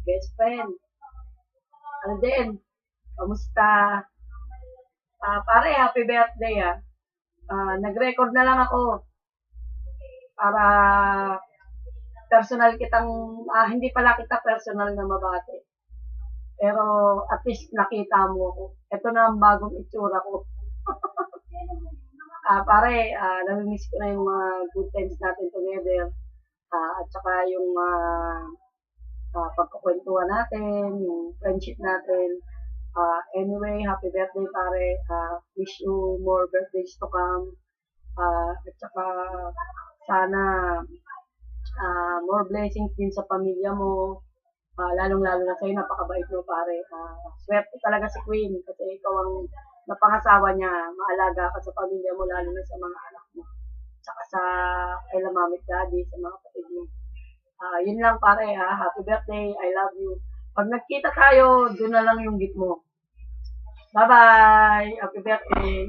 best friend. Ano din? Kamusta? Pare, happy birthday ah. Nag-record na lang ako para personal kitang, hindi pala kita personal na mabate. Pero at least nakita mo ako. Ito na ang bagong itsura ko. Pare, namimiss ko na yung mga good times natin together. At saka yung pagkukwentuhan natin, yung friendship natin. Anyway, happy birthday pare. Wish you more birthdays to come. At saka sana more blessings din sa pamilya mo. Lalong-lalo na sa'yo, napakabait mo pare. Swerte talaga si Queen kasi ikaw ang napangasawa niya. Maalaga ka sa pamilya mo, lalo na sa mga anak mo. Tsaka sa kay mami at daddy, sa mga kapatid mo. Yun lang pare ha. Happy birthday. I love you. Pag nagkita tayo, doon na lang yung gift mo. Bye-bye. Happy birthday.